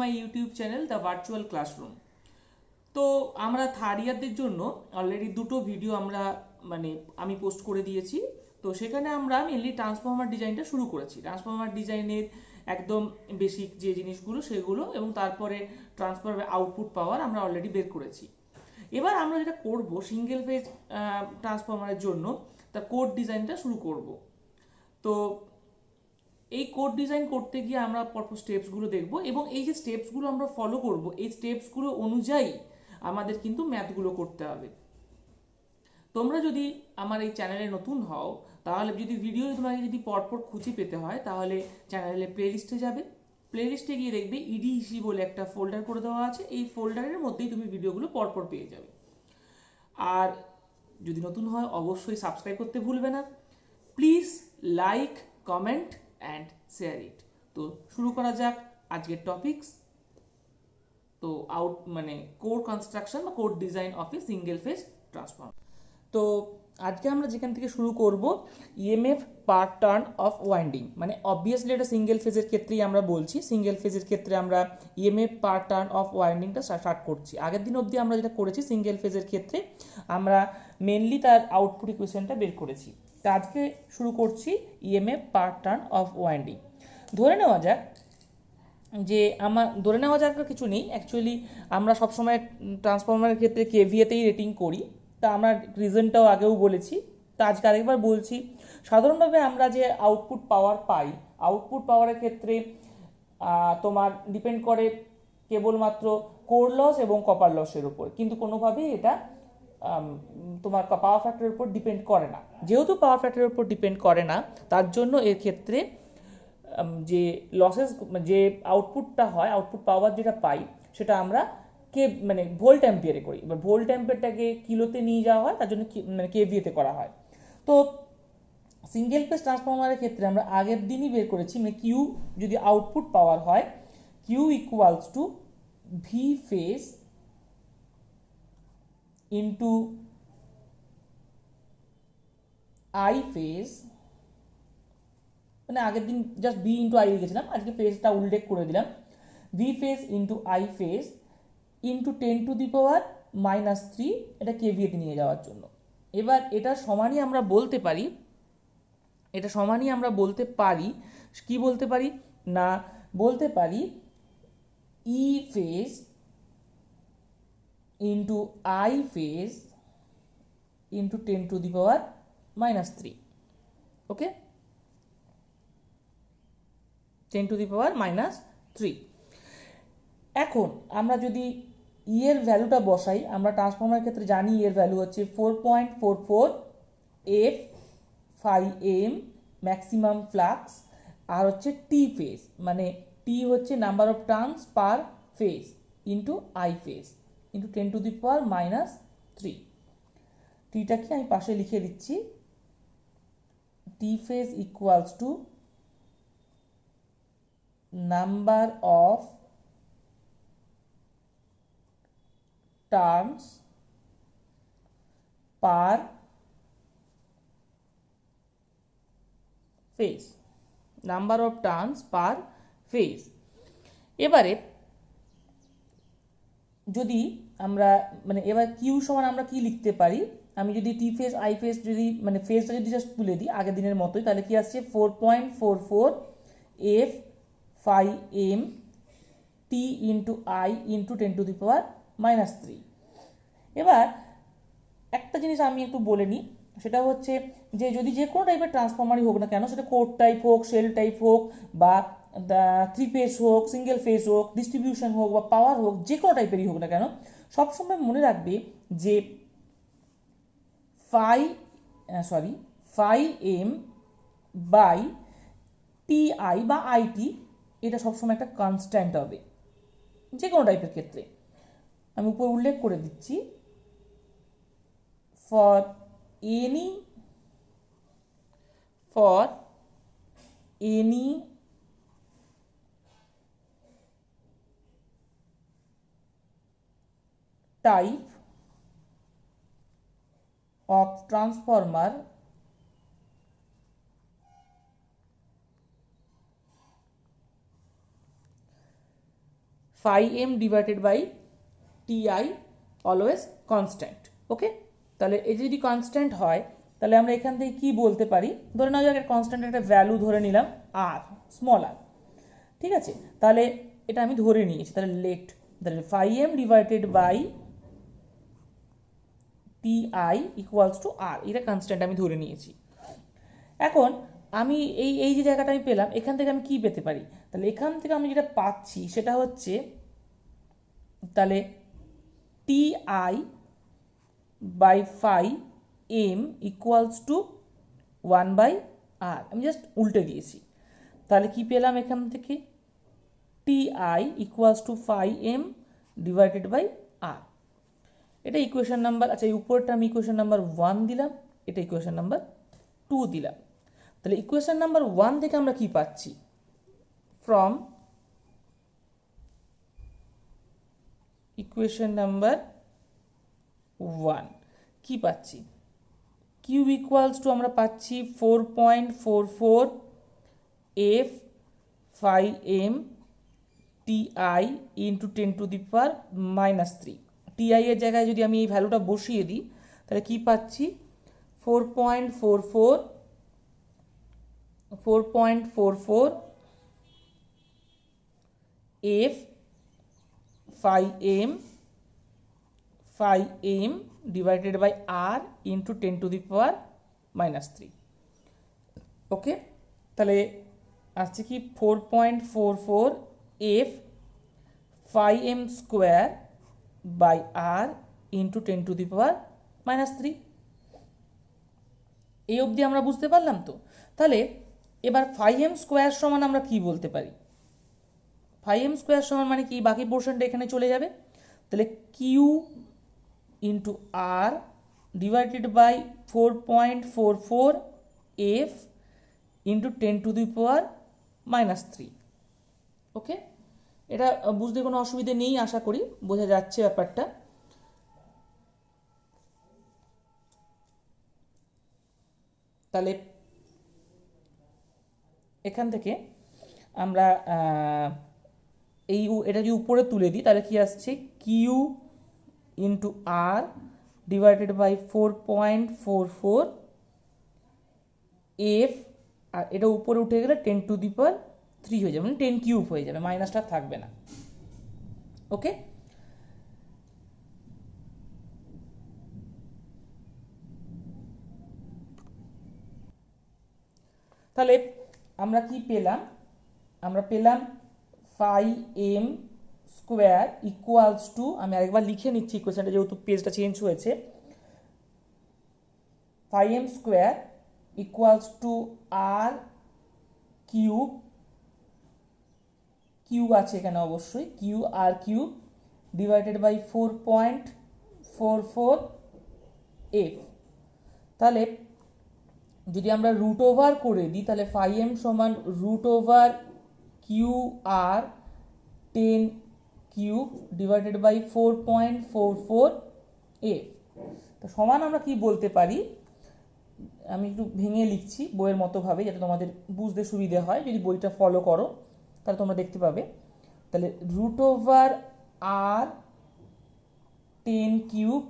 My YouTube channel the virtual classroom. তো আমরা third ইয়ারদের জন্য অলরেডি দুটো ভিডিও আমি পোস্ট করে দিয়েছি। তো সেখানে আমরা মেনলি ট্রান্সফর্মার ডিজাইনটা শুরু করেছি। ট্রান্সফর্মার ডিজাইনের একদম বেসিক যে জিনিসগুলো সেগুলো, এবং তারপরে ট্রান্সফর্মার আউটপুট পাওয়ার আমরা অলরেডি বের করেছি। এবার আমরা যেটা করব, সিঙ্গেল ফেজ ট্রান্সফর্মারের জন্য তার কোড ডিজাইনটা শুরু করব। তো এই কোড ডিজাইন করতে গিয়ে আমরা পরপর স্টেপসগুলো দেখব, এবং এই যে স্টেপসগুলো আমরা ফলো করব, এই স্টেপসগুলো অনুযায়ী আমাদের কিন্তু ম্যাথগুলো করতে হবে। তোমরা যদি আমার এই চ্যানেলে নতুন হও, তাহলে যদি ভিডিও তোমাকে যদি পরপর খুঁজে পেতে হয়, তাহলে চ্যানেলে প্লেলিস্টে যাবে। প্লেলিস্টে গিয়ে দেখবে ইডিইসি বলে একটা ফোল্ডার করে দেওয়া আছে। এই ফোল্ডারের মধ্যেই তুমি ভিডিওগুলো পরপর পেয়ে যাবে। আর যদি নতুন হয়, অবশ্যই সাবস্ক্রাইব করতে ভুলবে না। Please like, comment and share it. তো শুরু করা যাক আজকের টপিকস। তো কোর কনস্ট্রাকশন বা core design of a single phase transformer. তো আজকে আমরা যেখান থেকে শুরু করব, ইএমএফ পার টার্ন অফ ওয়াইন্ডিং। মানে অবভিয়াসলি এটা সিঙ্গেল ফেজের ক্ষেত্রেই আমরা বলছি। সিঙ্গেল ফেজের ক্ষেত্রে আমরা ইএমএফ পার টার্ন অফ ওয়াইন্ডিংটা স্টার্ট করছি। আগের দিন অবধি আমরা যেটা করেছি সিঙ্গেল ফেজের ক্ষেত্রে, আমরা মেনলি তার আউটপুট ইকুয়েশনটা বের করেছি। তো আজকে শুরু করছি ইএমএফ পার টার্ন অফ ওয়াইন্ডিং। ধরে নেওয়া যাক ধরে নেওয়া যাক কিছু নেই, অ্যাকচুয়ালি আমরা সবসময় ট্রান্সফরমারের ক্ষেত্রে কেভিএতেই রেটিং করি। তা আমরা রিজনটাও আগেও বলেছি, তা আজকে আরেকবার বলছি। সাধারণভাবে আমরা যে আউটপুট পাওয়ার পাই, আউটপুট পাওয়ারের ক্ষেত্রে তোমার ডিপেন্ড করে কেবলমাত্র কোর লস এবং কপার লসের উপর, কিন্তু কোনোভাবেই এটা তোমার পাওয়ার ফ্যাক্টরের উপর ডিপেন্ড করে না। যেহেতু পাওয়ার ফ্যাক্টরের উপর ডিপেন্ড করে না, তার জন্য এর ক্ষেত্রে যে লসেস, যে আউটপুটটা হয়, আউটপুট পাওয়ার যেটা পাই, সেটা আমরা ভোল্ট অ্যাম্পিয়ারে করি। এবার ভোল্ট অ্যাম্পিয়ারটাকে কিলোতে নিয়ে যাওয়া হয়, তার জন্য কেভিএতে করা হয়। তো সিঙ্গেল ফেজ ট্রান্সফরমারের ক্ষেত্রে আমরা আগের দিনই বের করেছি, কিউ যদি আউটপুট পাওয়ার হয়, Q equals to V phase into I phase. আগের দিন জাস্ট ভি ইন্টু আই লিখেছিলাম, আজকে ফেজটা উল্লেখ করে দিলাম। V phase into I phase into 10⁻³ এটা কেভিএতে নিয়ে যাওয়ার জন্য। এবার এটা সমানই আমরা বলতে পারি, কি বলতে পারি না, বলতে পারি E phase into I phase into 10⁻³ okay, 10⁻³। এখন আমরা যদি ই এর ভ্যালুটা বসাই, আমরা ট্রান্সফর্মারের ক্ষেত্রে জানি এর ভ্যালু হচ্ছে 4.44 এফ 5 ম্যাক্সিমাম ফ্লাক্স, আর হচ্ছে টি ফেজ, মানে টি হচ্ছে number of turns per phase into I phase into 10⁻³ টিটাকে আমি পাশে লিখে দিচ্ছি। T phase equals to number of turns per phase, number of turns per phase. এবারে যদি আমরা এবার কিউ সমান আমরা কি লিখতে পারি, আমি যদি টি ফেজ আই ফেজ যদি ফেজটা যদি জাস্ট তুলে দিই আগের দিনের মতোই, তাহলে কি আসছে 4.44 F 5 T into I into 10⁻³ এবার একটা জিনিস আমি একটু বলে নিই, সেটা হচ্ছে যে যদি যে কোনো টাইপের ট্রান্সফরমারই হোক না কেন, সেটা কোর টাইপ হোক, শেল টাইপ হোক, বা 3 ফেজ হোক, সিঙ্গেল ফেজ হোক, ডিস্ট্রিবিউশন হোক বা পাওয়ার হোক, যে কোনো টাইপেরই হোক না কেন, সবসময় মনে রাখবে যে 5m বাই টিআই বা আইটি, এটা সবসময় একটা কনস্ট্যান্ট হবে যে কোনো টাইপের ক্ষেত্রে। আমি উপর উল্লেখ করে দিচ্ছি, for any type of transformer phi m divided by T always constant. Okay, তাহলে এই যদি কনস্ট্যান্ট হয় তাহলে আমরা এখান থেকে কি বলতে পারি, ধরে নেওয়া যাক কনস্ট্যান্ট একটা ভ্যালু ধরে নিলাম আর, স্মল আর, ঠিক আছে, তাহলে এটা আমি ধরে নিয়েছি, তাহলে লেট তাহলে phi m divided by T equals to R, এটা কনস্ট্যান্ট আমি ধরে নিয়েছি। এখন আমি এই যে জায়গাটা আমি পেলাম, এখান থেকে আমি কি পেতে পারি, তাহলে এখান থেকে আমি যেটা পাচ্ছি সেটা হচ্ছে তাহলে T by phi m equals to 1/r, আমি জাস্ট উল্টে দিয়েছি, তাহলে কি পেলাম এখান থেকে T equals to phi m divided by r। এটা ইকুয়েশন নাম্বার, আচ্ছা এই উপরটা আমি ইকুয়েশন নাম্বার 1 দিলাম, এটা ইকুয়েশন নাম্বার 2 দিলাম। তাহলে ইকুয়েশন নাম্বার 1 থেকে আমরা কি পাচ্ছি, ফ্রম ইকুয়েশন নাম্বার 1 কি পাচ্ছি, কিউ ইকুয়ালস টু আমরা পাচ্ছি 4.44 f phi m ti into 10 to the power -3। T এর জায়গায় যদি আমি এই ভ্যালুটা বসিয়ে দিই তাহলে কি পাচ্ছি 4.44 f phi m divided by r into 10 to the power -3। Okay, তাহলে আসছে কি 4.44 f phi m square by r into 10 to the power -3। এই অবধি আমরা বুঝতে পারলাম তো। তাহলে এবার phi m স্কোয়ার সমান আমরা কি বলতে পারি, phi m স্কোয়ার সমান মানে কি, বাকি পোর্শনটা এখানে চলে যাবে, তাহলে Q into R divided by 4.44 f into 10 to the power -3। Okay, এটা বুঝতে কোনো অসুবিধে নেই, আশা করি বোঝা যাচ্ছে ব্যাপারটা। তাহলে এখান থেকে আমরা এটা যদি উপরে তুলে দিই তাহলে কি আসছে, Q into R divided by 4.44 F, আর এটা উপরে উঠে গেলে 10 টু দি পাওয়ার 3 হয়ে যাবে, মানে 10 কিউব হয়ে যাবে, মাইনাসটা থাকবে না। ওকে, তাহলে আমরা কি পেলাম, আমরা পেলাম phi m square equals two, আমি আরেকবার লিখে নিচ্ছি ইকুয়েশনটা যেহেতু পেজটা চেঞ্জ হয়েছে, phi m square equals to R cube, Q আছে এখানে অবশ্যই, Q R cube divided by 4.44 F. তাহলে যদি আমরা রুট ওভার করে দিই তাহলে phi m সমান root over Q R 10 cube divided by 4.44 F. তো সমান আমরা কি বলতে পারি, আমি একটু ভেঙে লিখছি বইয়ের মতো ভাবে যাতে তোমাদের বুঝতে সুবিধা হয়, যদি বইটা ফলো করো তাহলে তোমরা দেখতে পাবে। তাহলে root over R 10 cube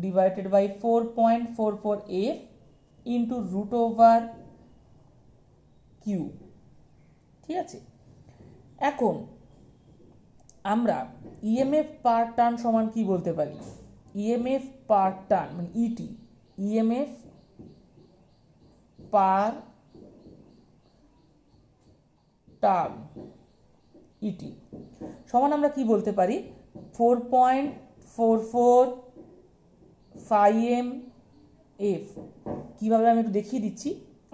divided by 4.44 F into root over Q, ঠিক আছে। এখন আমরা ইএমএফ পার টার্ন সমান কি বলতে পারি, ইএমএফ পার টার্ন মানে ইটি, ইএমএফ পার টার্ন ইটি সমান আমরা কি বলতে পারি 4.44 phi m f। কিভাবে আমি একটু দেখিয়ে দিচ্ছি,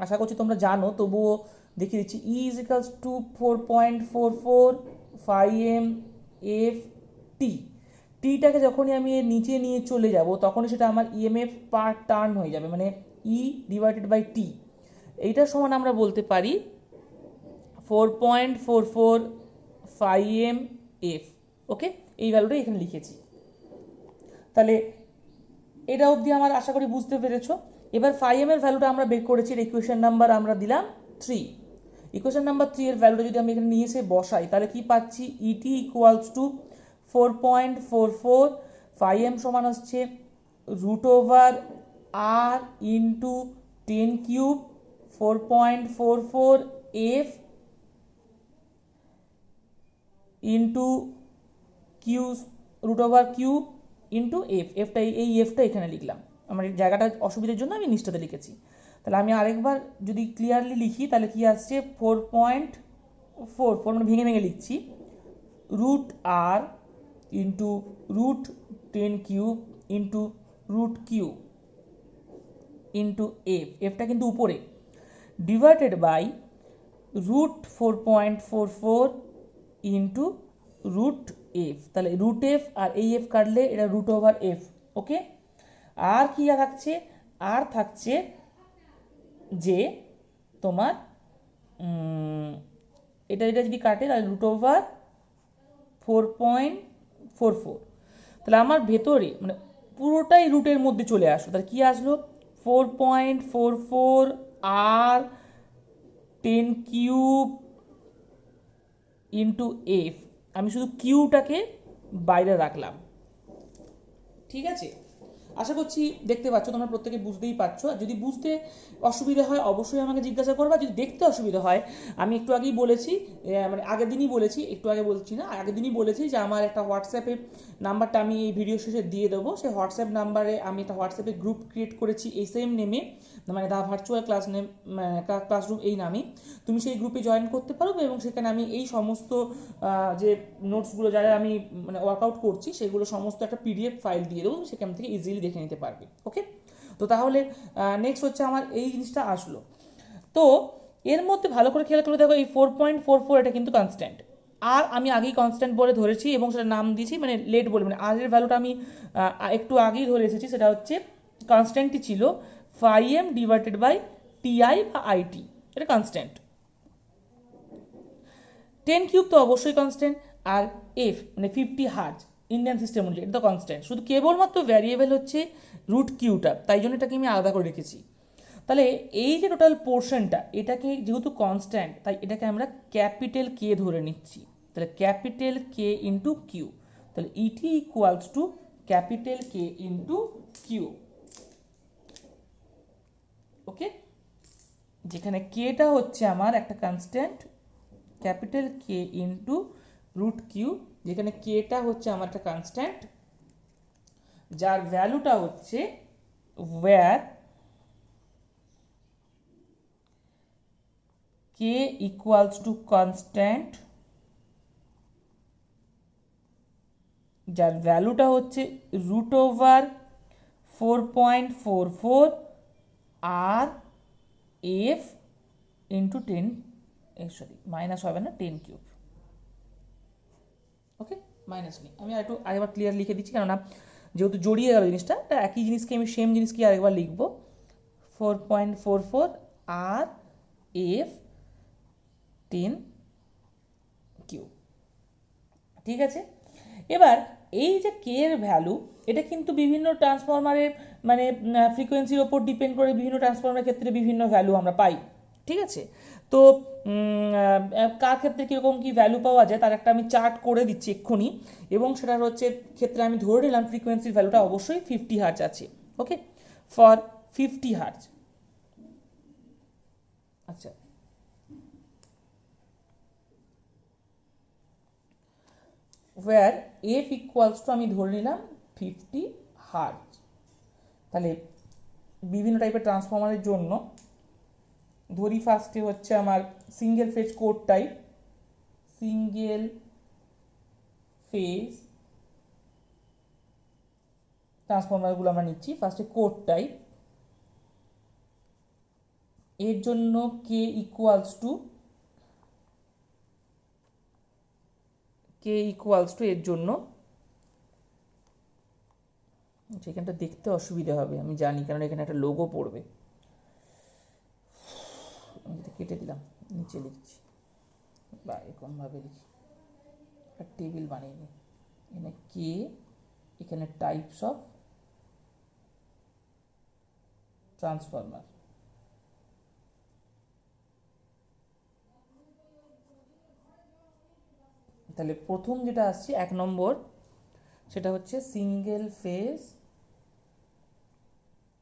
আশা করছি তোমরা জানো, তবুও দেখিয়ে দিচ্ছি। E is equals to 4.44 phi m f t। টিটাকে যখনই আমি এর নিচে নিয়ে চলে যাব তখনই সেটা আমার ইএমএফ পার টার্ন হয়ে যাবে, মানে E ডিভাইডেড বাই টি। এইটার সমান আমরা বলতে পারি 4.44 phi m f। ওকে, এই ভ্যালুটা এখানে লিখেছি। তাহলে এটা অবধি আমার আশা করি বুঝতে পেরেছো। এবার phi m এর ভ্যালুটা আমরা বের করেছি, ইকুয়েশন নাম্বার আমরা দিলাম 3। ইকুয়েশন নাম্বার 3 এর ভ্যালুটা যদি আমি এখানে নিয়ে এসে বসাই তাহলে কি পাচ্ছি, ET equals to 4.44, phi M সমান হচ্ছে root over R into 10 cube 4.44 F into Q root over Q into F, এফটা এই এফটা এখানে লিখলাম, আমার এই জায়গাটা অসুবিধার জন্য আমি নিচটাতে লিখেছি। তাহলে আমি আরেকবার যদি ক্লিয়ারলি লিখি তাহলে কি আসছে, 4.44 মানে ভেঙে ভেঙে লিখছি, root R into root 10 cube into root Q into F, এফটা কিন্তু উপরে, divided by root 4.44 into root F, তাহলে রুট এফ আর এই এফ কাটলে এটা রুট ওভার এফ। ওকে, আর কি থাকছে, আর থাকছে যে তোমার এটা যদি কাটে তাহলে রুট ওভার 4.44, তাহলে আমার ভেতরে মানে পুরোটাই রুটের মধ্যে চলে আসলো, তাহলে কি আসলো, 4.44 আর 10 কিউব ইন্টু এফ, আমি শুধু কিউটাকে বাইরে রাখলাম। ঠিক আছে, আশা করছি দেখতে পাচ্ছ, তোমরা প্রত্যেকে বুঝতেই পারছো। আর যদি বুঝতে অসুবিধা হয় অবশ্যই আমাকে জিজ্ঞাসা করবা, যদি দেখতে অসুবিধা হয় আমি একটু আগেই বলেছি, মানে আগের দিনই বলেছি, একটু আগে বলছি না, আগের দিনই বলেছি যে আমার একটা হোয়াটসঅ্যাপে নাম্বারটা আমি এই ভিডিও শেষে দিয়ে দেবো, সেই হোয়াটসঅ্যাপ নাম্বারে আমি একটা হোয়াটসঅ্যাপে গ্রুপ ক্রিয়েট করেছি এই সেম নেমে, মানে দা ভার্চুয়াল ক্লাসরুম এই নামে, তুমি সেই গ্রুপে জয়েন করতে পারো এবং সেখানে আমি এই সমস্ত যে নোটসগুলো যারা আমি মানে ওয়ার্কআউট করছি সেগুলো সমস্ত একটা পিডিএফ ফাইল দিয়ে দেবো, সেখান থেকে ইজিলি দেখে নিতে পারবে। ওকে, তো তাহলে নেক্সট হচ্ছে আমার এই জিনিসটা আসলো, তো এর মধ্যে ভালো করে খেয়াল করে দেখো এই 4.44 এটা কিন্তু কনস্ট্যান্ট, আর আমি আগেই কনস্ট্যান্ট বলে ধরেছি এবং সেটা নাম দিয়েছি মানে লেট বলে, মানে আর এর ভ্যালুটা আমি একটু আগেই ধরে এসেছি, সেটা হচ্ছে কনস্ট্যান্টটি ছিল phi M divided by TI বা আইটি, এটা কনস্ট্যান্ট। 10 কিউব তো অবশ্যই কনস্ট্যান্ট, আর এফ মানে 50 হার্জ ইন্ডিয়ান সিস্টেম অনুযায়ী এটা তো কনস্ট্যান্ট, শুধু কেবলমাত্র ভ্যারিয়েবল হচ্ছে রুট কিউটা, তাই জন্য এটাকে আমি আলাদা করে রেখেছি। তাহলে এই যে টোটাল পোর্শনটা এটাকে যেহেতু কনস্ট্যান্ট তাই এটাকে আমরা ক্যাপিটাল কে ধরে নিচ্ছি, তাহলে ক্যাপিটাল কে ইন্টু কিউ, তাহলে ET equals to capital K into Q. Okay, যেখানে কেটা হচ্ছে আমার একটা constant, capital K into root Q, যেখানে কেটা হচ্ছে আমার একটা কনস্ট্যান্ট যার ভ্যালুটা হচ্ছে where K equals to constant, যার ভ্যালুটা হচ্ছে রুট ওভার 4.44 আর এফ ইন্টু 10, সরি মাইনাস হবে না, 10 কিউব। ওকে, মাইনাস নেই, আমি একটু আরেকবার ক্লিয়ার লিখে দিচ্ছি কেননা যেহেতু জড়িয়ে গেল জিনিসটা, তা একই জিনিসকে আমি সেম জিনিসকে আরেকবার লিখবো, 4.44 আর এফ 10 কিউব। ঠিক আছে, এবার এই যে কে এর ভ্যালু এটা কিন্তু বিভিন্ন ট্রান্সফরমারের মানে ফ্রিকোয়েন্সির ওপর ডিপেন্ড করে বিভিন্ন ট্রান্সফরমারের ক্ষেত্রে বিভিন্ন ভ্যালু আমরা পাই। ঠিক আছে, তো কার ক্ষেত্রে কীরকম কী ভ্যালু পাওয়া যায় তার একটা আমি চার্ট করে দিচ্ছি এক্ষুনি, এবং সেটার হচ্ছে ক্ষেত্রে আমি ধরে নিলাম ফ্রিকোয়েন্সির ভ্যালুটা অবশ্যই 50 হার্জ আছে। ওকে, ফর 50 হার্জ। আচ্ছা, where f equals to আমি ধরে নিলাম 50 হার্জ, তাহলে বিভিন্ন টাইপের ট্রান্সফরমারের জন্য ধরি ফার্স্টে হচ্ছে আমার single phase core type, single phase ট্রান্সফরমারগুলো আমরা নিচ্ছি, ফার্স্টে কোড টাইপ, এর জন্য কে ইকুয়ালস টু এর জন্য, সেখানটা দেখতে অসুবিধা হবে আমি জানি কারণ এখানে একটা লোগো পড়বে, কেটে দিলাম, নিচে লিখছি বা এরকমভাবে লিখি, একটা টেবিল বানিয়ে নিই, এখানে কে, এখানে টাইপস অফ ট্রান্সফরমার, তাহলে প্রথম যেটা আসছে 1 নম্বর, সেটা হচ্ছে সিঙ্গেল ফেজ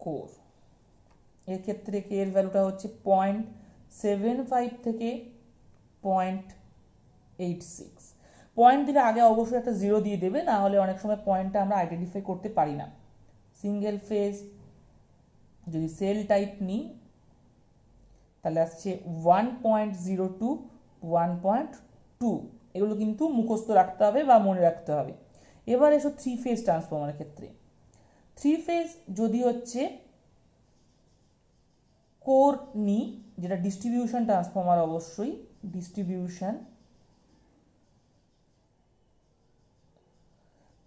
কোর। এর ক্ষেত্রে কে এর ভ্যালুটা হচ্ছে 0.75 থেকে 0.86। পয়েন্ট দিলে আগে অবশ্যই একটা 0 দিয়ে দেবে, না হলে অনেক সময় পয়েন্টটা আমরা আইডেন্টিফাই করতে পারি না। সিঙ্গেল ফেজ যদি সেল টাইপ নিই তাহলে আসছে 1.02, 1.2। এগুলো কিন্তু মুখস্থ রাখতে হবে বা মনে রাখতে হবে। এবার এসো 3 ফেজ ট্রান্সফর্মারের ক্ষেত্রে। 3 ফেজ যদি হচ্ছে কোর নি, যেটা ডিস্ট্রিবিউশন ট্রান্সফর্মার, অবশ্যই ডিস্ট্রিবিউশন,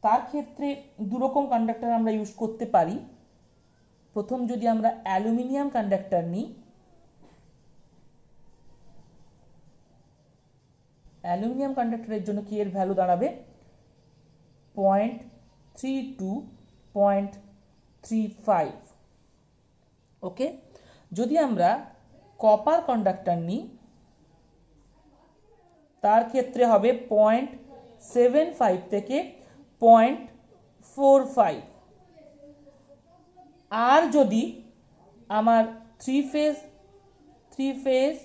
তার ক্ষেত্রে দুরকম কন্ডাক্টর আমরা ইউজ করতে পারি। প্রথম যদি আমরা অ্যালুমিনিয়াম কন্ডাক্টর নিই, অ্যালুমিনিয়াম কন্ডাক্টরের জন্য কি এর ভ্যালু দাঁড়াবে 0.32, 0.35। ওকে। যদি আমরা কপার কন্ডাক্টর নিই তার ক্ষেত্রে হবে 0.75 থেকে 0.45। আর যদি আমার থ্রি ফেজ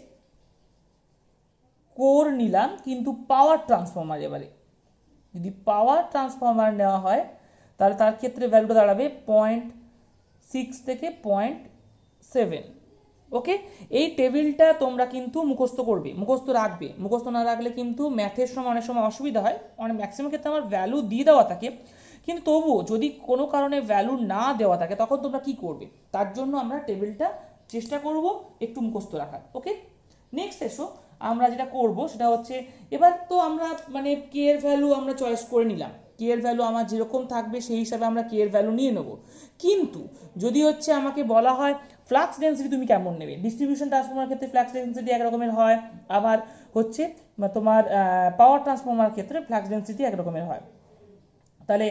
কোর নিলাম কিন্তু পাওয়ার ট্রান্সফর্মার, এবারে যদি পাওয়ার ট্রান্সফর্মার নেওয়া হয় তাহলে তার ক্ষেত্রে ভ্যালুটা দাঁড়াবে 0.6 থেকে 0.7। ওকে। এই টেবিলটা তোমরা কিন্তু মুখস্থ করবে, মুখস্থ রাখবে। মুখস্থ না রাখলে কিন্তু ম্যাথের সময় অনেক সময় অসুবিধা হয়। অনেক ম্যাক্সিমাম ক্ষেত্রে আমার ভ্যালু দিয়ে দেওয়া থাকে, কিন্তু তবুও যদি কোনো কারণে ভ্যালু না দেওয়া থাকে তখন তোমরা কি করবে, তার জন্য আমরা টেবিলটা চেষ্টা করব একটু মুখস্থ রাখার। ওকে। নেক্সট এসো, আমরা যেটা করব সেটা হচ্ছে, এবার তো আমরা মানে কে এর ভ্যালু আমরা চয়েস করে নিলাম, কে এর ভ্যালু আমার যেরকম থাকবে সেই হিসাবে আমরা কে এর ভ্যালু নিয়ে নেব। কিন্তু যদি হচ্ছে আমাকে বলা হয় ফ্লাক্স ডেন্সিটি তুমি কেমন নেবে, ডিস্ট্রিবিউশন ট্রান্সফর্মার ক্ষেত্রে ফ্লাক্স ডেন্সিটি একরকমের হয়, আবার হচ্ছে তোমার পাওয়ার ট্রান্সফর্মার ক্ষেত্রে ফ্লাক্স ডেন্সিটি একরকমের হয়। তাহলে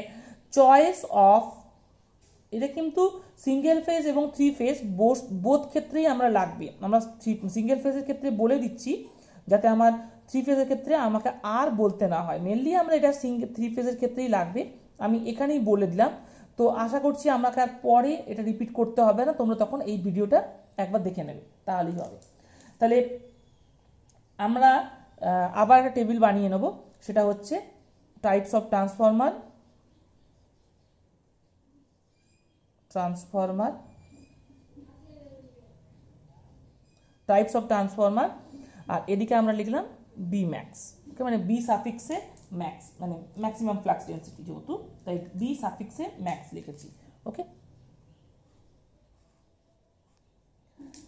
চয়েস অফ, এটা কিন্তু সিঙ্গেল ফেজ এবং 3 ফেজ বোথ ক্ষেত্রেই আমরা লাগবে। আমরা সিঙ্গেল ফেজের ক্ষেত্রে বলে দিচ্ছি যাতে আমার 3 ফেজের ক্ষেত্রে আমাকে আর বলতে না হয়। মেনলি আমরা এটা 3 ফেজের ক্ষেত্রেই লাগবে, আমি এখানেই বলে দিলাম। তো আশা করছি আমাকে আর পরে এটা রিপিট করতে হবে না, তোমরা তখন এই ভিডিওটা একবার দেখে নেবে তাহলেই হবে। তাহলে আমরা আবার একটা টেবিল বানিয়ে নেব, সেটা হচ্ছে types of transformer, types of transformer, আর এদিকে আমরা লিখলাম বি ম্যাক্স। ওকে, মানে বি সাফিক্সে ম্যাক্স, মানে ম্যাক্সিমাম ফ্লাক্স ডেন্সিটি যেহেতু, তাই বি সাফিক্সে ম্যাক্স লিখেছি। ওকে।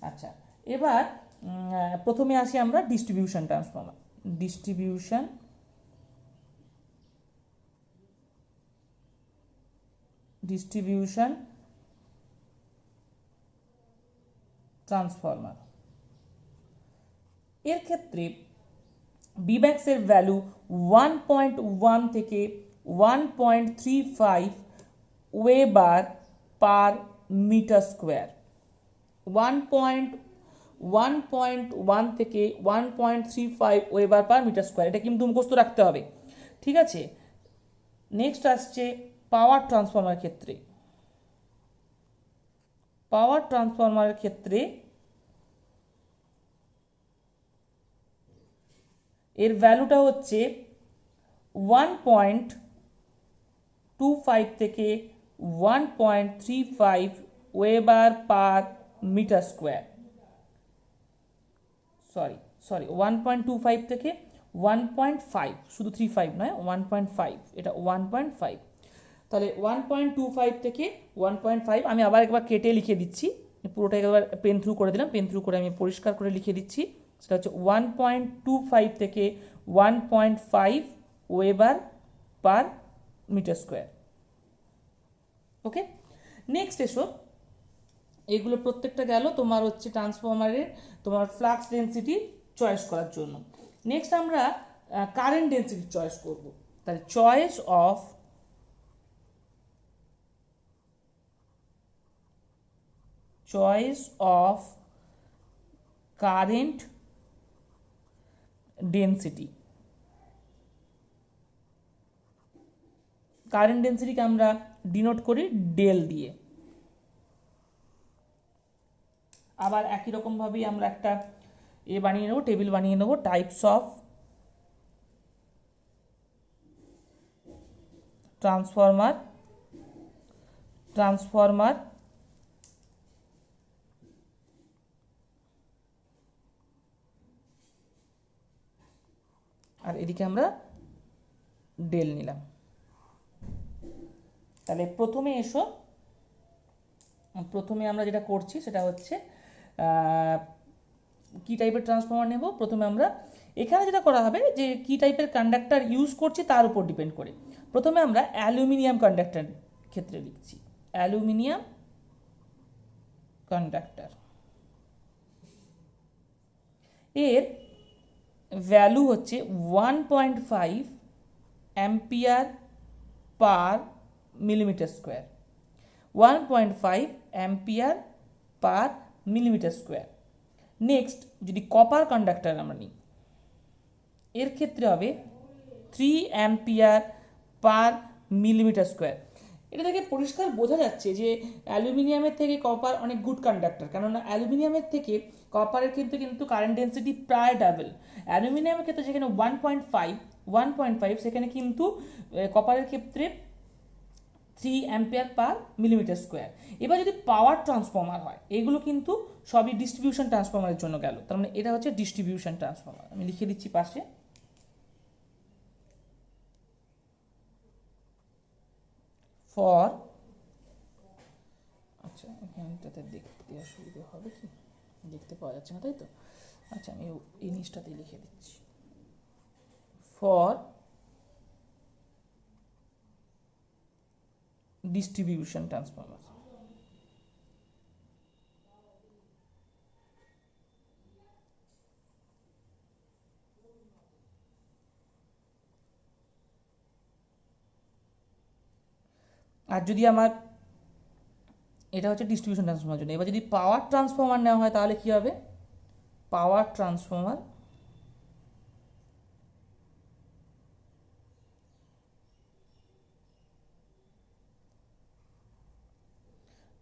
আচ্ছা, এবার প্রথমে আসি আমরা ডিস্ট্রিবিউশন ট্রান্সফর্মার। ডিস্ট্রিবিউশন ট্রান্সফর্মার এর ক্ষেত্রে বিম্যাক্স এর ভ্যালু 1.1 থেকে 1.35 ওয়েবার পার মিটার স্কোয়ার। 1.1 থেকে 1.35 ওয়েবার পার মিটার স্কোয়ার, এটা কিন্তু মুখস্থ রাখতে হবে। ঠিক আছে। নেক্সট আসছে পাওয়ার ট্রান্সফর্মার ক্ষেত্রে। পাওয়ার ট্রান্সফর্মারের ক্ষেত্রে এর ভ্যালুটা হচ্ছে 1.25 থেকে 1.35 weber per metre square. Sorry 1.25 থেকে 1.5, শুধু 35 নয়, 1.5, এটা 1.5। তাহলে 1.25 থেকে 1.5, আমি আবার একবার কেটে লিখে দিচ্ছি, পুরোটা একবার পেন থ্রু করে দিলাম, পেন থ্রু করে আমি পরিষ্কার করে লিখে দিচ্ছি। সেটা হচ্ছে 1.25 থেকে 1.5 ওয়েবার পার মিটার স্কোয়ার। ওকে। নেক্সট এসো, এগুলো প্রত্যেকটা গেল তোমার হচ্ছে ট্রান্সফর্মারের তোমার ফ্লাক্স ডেন্সিটি চয়েস করার জন্য। নেক্সট আমরা কারেন্ট ডেন্সিটি চয়েস করব। তাহলে choice of current density. Current ডেন্সিটিকে আমরা ডিনোট করি ডেল দিয়ে। আবার একই রকমভাবেই আমরা একটা বানিয়ে নেবো, টেবিল বানিয়ে নেবো, টাইপস অফ ট্রান্সফরমার আর এদিকে আমরা ডেল নিলাম। তাহলে প্রথমে আমরা যেটা করছি সেটা হচ্ছে কি টাইপের ট্রান্সফরমার নেব। প্রথমে আমরা এখানে যেটা করা হবে যে কি টাইপের কন্ডাক্টর ইউজ করছি তার উপর ডিপেন্ড করে। প্রথমে আমরা অ্যালুমিনিয়াম কন্ডাক্টর ক্ষেত্রে লিখছি, অ্যালুমিনিয়াম কন্ডাক্টর। এর ভ্যালু হচ্ছে 1.5 অ্যাম্পিয়ার পার মিলিমিটার স্কোয়ার, 1.5 অ্যাম্পিয়ার পার মিলিমিটার স্কোয়ার। নেক্সট যদি কপার কন্ডাক্টর আমরা নিই, এর ক্ষেত্রে হবে 3 অ্যাম্পিয়ার পার মিলিমিটার স্কোয়ার। এটা থেকে পরিষ্কার বোঝা যাচ্ছে যে অ্যালুমিনিয়ামের থেকে কপার অনেক গুড কন্ডাক্টর, কেননা অ্যালুমিনিয়ামের থেকে কপারের ক্ষেত্রে কিন্তু কারেন্ট ডেন্সিটি প্রায় ডাবল। অ্যালুমিনিয়ামের ক্ষেত্রে যেখানে 1.5 সেখানে কিন্তু কপারের ক্ষেত্রে 3 অ্যাম্পিয়ার পার মিলিমিটার স্কোয়ার। এবার যদি পাওয়ার ট্রান্সফর্মার হয়, এগুলো কিন্তু সবই ডিস্ট্রিবিউশন ট্রান্সফর্মারের জন্য গেল, তার মানে এটা হচ্ছে ডিস্ট্রিবিউশন ট্রান্সফর্মার। আমি লিখে দিচ্ছি পাশে। ফর, আচ্ছা এখানটাতে দেখতে অসুবিধা হবে কি, দেখতে পাওয়া যাচ্ছে না তাই তো, আচ্ছা আমি এই জিনিসটাতে লিখে দিচ্ছি। For distribution transformer. আর যদি আমার এটা হচ্ছে ডিস্ট্রিবিউশন ট্রান্সফর্মার জন্য, এবার যদি পাওয়ার ট্রান্সফর্মার নেওয়া হয় তাহলে কি হবে, পাওয়ার ট্রান্সফর্মার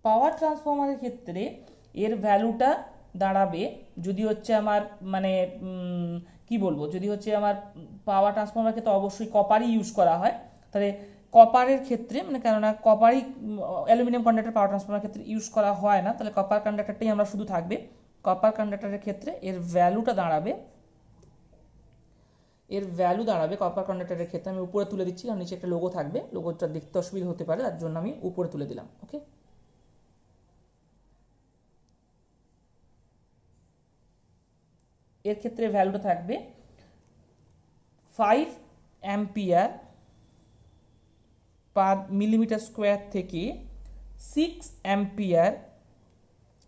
পাওয়ার ট্রান্সফর্মারের ক্ষেত্রে এর ভ্যালুটা দাঁড়াবে, যদি হচ্ছে আমার মানে কি বলবো, যদি হচ্ছে আমার পাওয়ার ট্রান্সফর্মার ক্ষেত্রে অবশ্যই কপারই ইউজ করা হয়, তাহলে কপারের ক্ষেত্রে মানে কেননা কপারই অ্যালুমিনিয়াম কন্ডাক্টর পাওয়ার ট্রান্সফর্মার ক্ষেত্রে ইউজ করা হয় না, তাহলে কপার কন্ডাক্টরটাই আমরা শুধু থাকবে। কপার কন্ডাক্টরের ক্ষেত্রে এর ভ্যালুটা দাঁড়াবে, কপার কন্ডাক্টরের ক্ষেত্রে আমি উপরে তুলে দিচ্ছি, কারণ নিচে একটা লোগো থাকবে, লোগোটা দেখতে অসুবিধা হতে পারে, তার জন্য আমি উপরে তুলে দিলাম। ওকে, এর ক্ষেত্রে ভ্যালুটা থাকবে 5 অ্যাম্পিয়ার পার মিলিমিটার স্কোয়ার থেকে 6 অ্যাম্পিয়ার,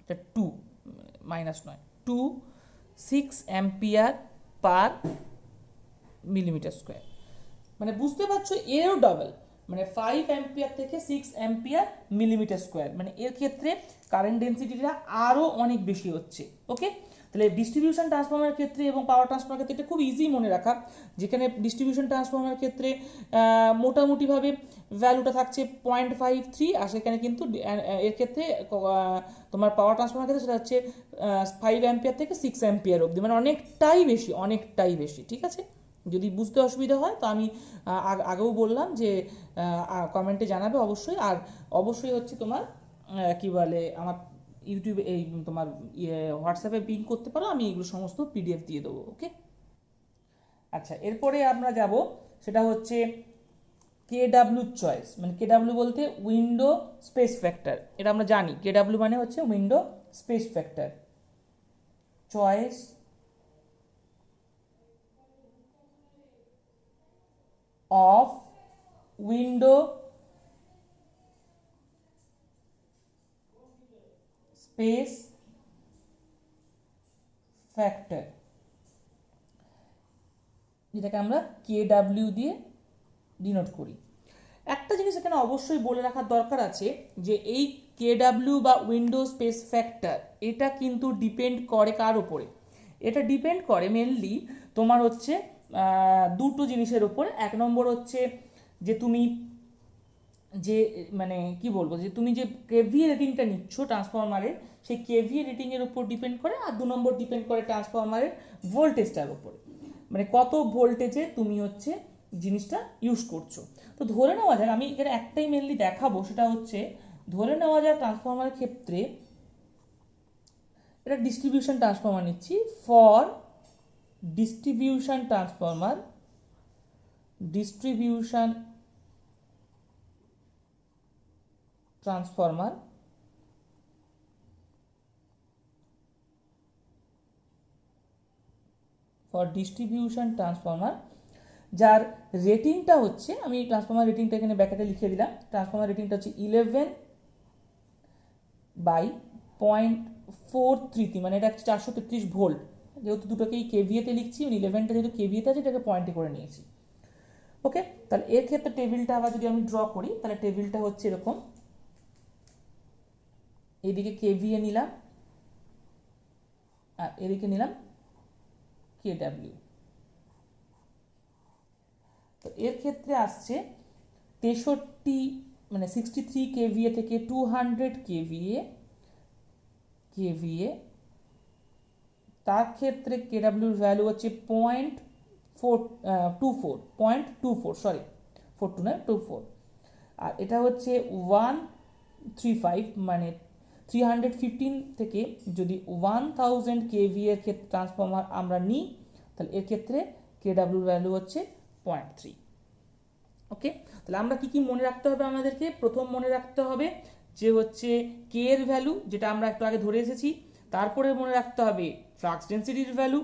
এটা 2 মাইনাস নয় 2 6 অ্যাম্পিয়ার পার মিলিমিটার স্কোয়ার। মানে বুঝতে পারছো এরও ডাবল, মানে 5 অ্যাম্পিয়ার থেকে 6 অ্যাম্পিয়ার মিলিমিটার স্কোয়ার, মানে এর ক্ষেত্রে কারেন্ট ডেন্সিটিটা আরও অনেক বেশি হচ্ছে। ওকে, তাহলে ডিস্ট্রিবিউশন ট্রান্সফর্মারের ক্ষেত্রে এবং পাওয়ার ট্রান্সফর্মার ক্ষেত্রে এটা খুব ইজি মনে রাখা, যেখানে ডিস্ট্রিবিউশন ট্রান্সফর্মারের ক্ষেত্রে মোটামুটিভাবে ভ্যালুটা থাকছে 0.53, আর সেখানে কিন্তু এর ক্ষেত্রে তোমার পাওয়ার ট্রান্সফর্মার ক্ষেত্রে সেটা হচ্ছে 5 অ্যাম্পিয়ার থেকে 6 অ্যাম্পিয়ার অবধি, মানে অনেকটাই বেশি। ঠিক আছে, যদি বুঝতে অসুবিধা হয় তো আমি আগেও বললাম যে কমেন্টে জানাবে অবশ্যই। আর অবশ্যই হচ্ছে তোমার কি বলে আমার ইউটিউবে এই তোমার হোয়াটসঅ্যাপে পিং করতে পারো, আমি এগুলো সমস্ত পিডিএফ দিয়ে দেবো। ওকে, আচ্ছা এরপরে আমরা যাব, সেটা হচ্ছে কেডাব্লিউ চয়েস, মানে কেডাব্লিউ বলতে উইন্ডো স্পেস ফ্যাক্টর। এটা আমরা জানি কেডাব্লিউ মানে হচ্ছে window space factor, choice of window space factor, যেটাকে আমরা কেডাব্লিউ দিয়ে ডিনোট করি। একটা জিনিস এখানে অবশ্যই বলে রাখার দরকার আছে যে এই কেডাব্লিউ বা উইন্ডো স্পেস ফ্যাক্টর এটা কিন্তু ডিপেন্ড করে কার উপরে, এটা ডিপেন্ড করে মেনলি তোমার হচ্ছে দুটো জিনিসের উপর। এক নম্বর হচ্ছে যে তুমি যে মানে কি বলবো, যে তুমি যে কেভিএ রেটিংটা নিচ্ছ ট্রান্সফরমারের, সেই কেভিএ রেটিংয়ের উপর ডিপেন্ড করে, আর 2 নম্বর ডিপেন্ড করে ট্রান্সফরমারের ভোল্টেজটার উপরে, মানে কত ভোল্টেজে তুমি হচ্ছে জিনিসটা ইউজ করছো। তো ধরে নেওয়া যাক, আমি এখানে একটাই মেনলি দেখাবো, সেটা হচ্ছে ধরে নেওয়া যাক ট্রান্সফরমারের ক্ষেত্রে এটা ডিস্ট্রিবিউশন ট্রান্সফরমার নিচ্ছি। For distribution transformer, distribution transformer for distribution transformer, যার রেটিংটা হচ্ছে, আমি ট্রান্সফরমার রেটিংটা এখানে ব্যাকেটে লিখে দিলাম, ট্রান্সফরমার রেটিংটা হচ্ছে 11/0.433, মানে এটা হচ্ছে 433 ভোল্ট, যেহেতু দুটোকেই কেভিএতে লিখছি, 11টা যেহেতু কেভিএতে আছে এটাকে পয়েন্টে করে নিয়েছি। ওকে, তাহলে এর ক্ষেত্রে টেবিলটা আবার যদি আমি ড্র করি, তাহলে টেবিলটা হচ্ছে এরকম, এদিকে কেভিএ নিলাম আর এদিকে নিলাম কেডাব্লিউ। তো এর ক্ষেত্রে আসছে 63, মানে 63 কেভিএ থেকে 200 কেভিএ, তার ক্ষেত্রে কেডাব্লিউর ভ্যালু হচ্ছে 0.24, সরি 42 নয় 24, আর এটা হচ্ছে 135, মানে 315 থেকে যদি 1000 কেভি এর ক্ষেত্রে ট্রান্সফরমার আমরা নিই, তাহলে এর ক্ষেত্রে কেডাব্লিউর ভ্যালু হচ্ছে 0.3। ওকে, তাহলে আমরা কি কি মনে রাখতে হবে আমাদেরকে? প্রথম মনে রাখতে হবে যে হচ্ছে কে এর ভ্যালু, যেটা আমরা একটু আগে ধরে এসেছি। তারপরে মনে রাখতে হবে ফ্লাক্স ডেন্সিটির ভ্যালু,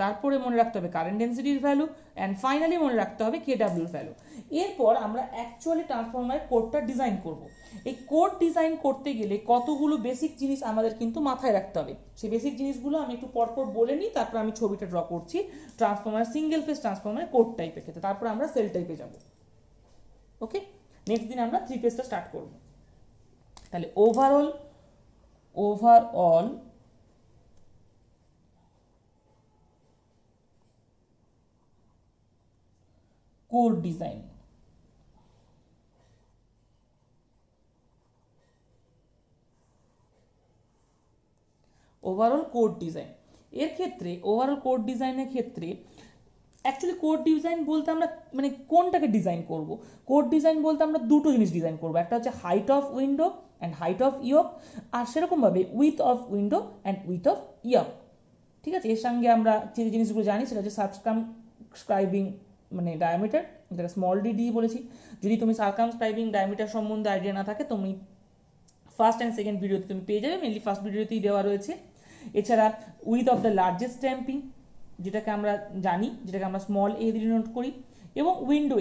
তারপরে মনে রাখতে হবে কারেন্ট ডেন্সিটির ভ্যালু, অ্যান্ড ফাইনালি মনে রাখতে হবে কেডাব্লিউর ভ্যালু। এরপর আমরা অ্যাকচুয়ালি ট্রান্সফরমারের কোডটা ডিজাইন করব। এই কোড ডিজাইন করতে গেলে কতগুলো বেসিক জিনিস আমাদের কিন্তু মাথায় রাখতে হবে। সেই বেসিক জিনিসগুলো আমি একটু পরপর বলে নিই, তারপর আমি ছবিটা ড্র করছি ট্রান্সফরমার, সিঙ্গেল ফেজ ট্রান্সফরমারের কোড টাইপের ক্ষেত্রে, তারপর আমরা সেল টাইপে যাব। ওকে, নেক্সট দিন আমরা 3 ফেজটা স্টার্ট করব। তাহলে overall code design, overall code design এর ক্ষেত্রে, ওভারঅল কোড ডিজাইনের ক্ষেত্রে অ্যাকচুয়ালি কোড ডিজাইন বলতে আমরা মানে কোনটাকে ডিজাইন করব? কোড ডিজাইন বলতে আমরা দুটো জিনিস ডিজাইন করব, একটা হচ্ছে height of window and height of yoke, আর সেরকমভাবে width of window and width of yoke. ঠিক আছে, এর সঙ্গে আমরা যে জিনিসগুলো জানি সেটা হচ্ছে সাবস্ক্রাইবিং মানে ডায়ামিটার, যেটা স্মল ডি বলেছি। যদি তুমি সার্কামস্ক্রাইবিং ডায়ামিটার সম্বন্ধে আইডিয়া না থাকে, তুমি ফার্স্ট অ্যান্ড সেকেন্ড ভিডিওতে তুমি পেয়ে যাবে, মেনলি ফার্স্ট ভিডিওতেই দেওয়া রয়েছে। এছাড়া width of the largest stamping, যেটাকে আমরা জানি, যেটাকে আমরা স্মল এ দিয়ে নোট করি, এবং উইন্ডো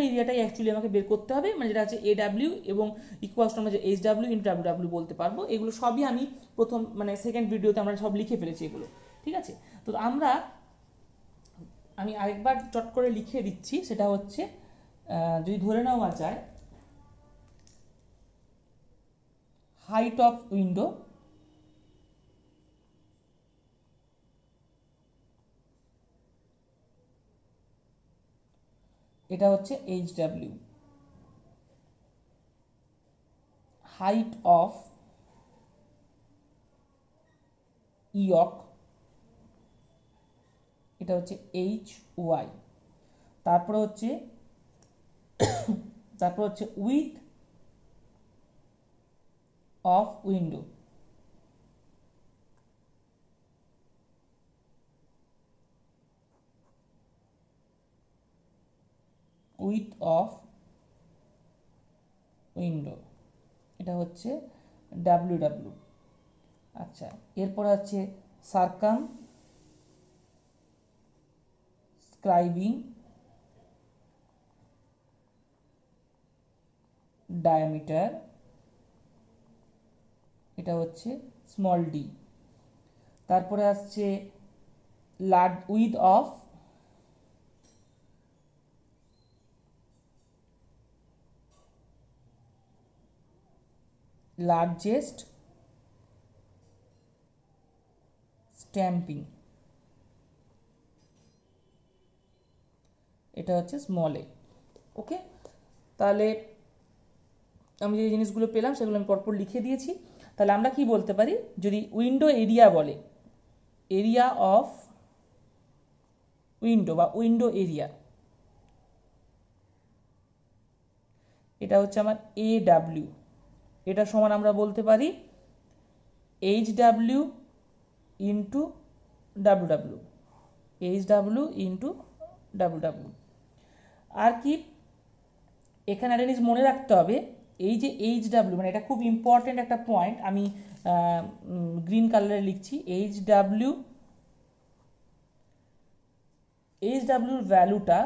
এরিয়াটাই অ্যাকচুয়ালি আমাকে বের করতে হবে, মানে যেটা হচ্ছে এডাব্লিউ এবং ইকুয়ালস টু আমরা যে H W into W W বলতে পারবো। এগুলো সবই আমি প্রথম মানে সেকেন্ড ভিডিওতে আমরা সব লিখে ফেলেছি এগুলো। ঠিক আছে, তো আমি আরেকবার চট করে লিখে দিচ্ছি, সেটা হচ্ছে যদি ধরে নেওয়া যায় হাইট অফ উইন্ডো, এটা হচ্ছে এইচ ডাব্লিউ, হাইট অফ ইয়ক, এটা হচ্ছে এইচ ওয়াই, তারপরে হচ্ছে width of window, with of window, এটা হচ্ছে ডাব্লিউ ডাব্লিউ। আচ্ছা, এরপর আছে সার্কামস্ক্রাইবিং ডায়ামিটার, এটা হচ্ছে স্মল ডি। তারপরে আসছে উইথ অফ লার্জেস্ট স্ট্যাম্পিং, এটা হচ্ছে স্মল এ। ওকে, তাহলে আমি যে জিনিসগুলো পেলাম সেগুলো আমি পরপর লিখে দিয়েছি। তাহলে আমরা কি বলতে পারি, যদি উইন্ডো এরিয়া বলে, এরিয়া অফ উইন্ডো বা উইন্ডো এরিয়া, এটা হচ্ছে আমার AW, এটা সমান আমরা বলতে পারি HW into WW, HW into WW। আর কি এখানে একটা জিনিস মনে রাখতে হবে, এই যে HW মানে এটা খুব ইম্পর্টেন্ট একটা পয়েন্ট, আমি গ্রিন কালারে লিখছি, HWর ভ্যালুটা